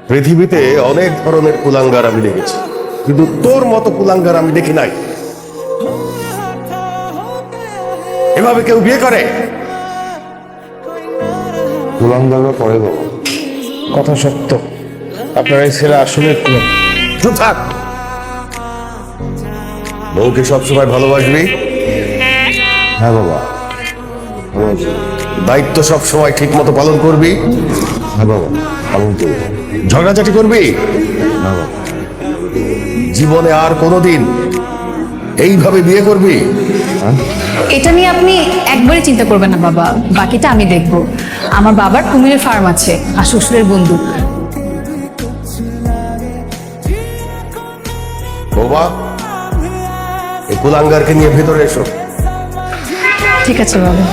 পৃথিবীতে অনেক ধরনের কুলাঙ্গার আমি দেখেছি, কিন্তু তোর মতো কুলাঙ্গার আমি দেখি নাই। এভাবে কেউ বিয়ে করে? কুলাঙ্গাররা পরে বাবা, কথা সত্য। আপনার এই ছেলে আসলে চুপ থাক। বউকে সবসময় ভালোবাসবি? হ্যাঁ বাবা, দায়িত্ব সবসময় ঠিক মতো পালন করবি? হ্যাঁ বাবা, পালন করব। ঝগড়াঝাটি করবি? না বাবা। জীবনে আর কোনোদিন এইভাবে বিয়ে করবি? এটা নিয়ে আপনি একবারই চিন্তা করবেন না বাবা, বাকিটা আমি দেখব। আমার বাবার কুমিরের ফার্ম আছে আর শ্বশুরের বন্ধু। বাবা, এই কুলাঙ্গারকে নিয়ে ভেতরে এসো। ঠিক আছে বাবা।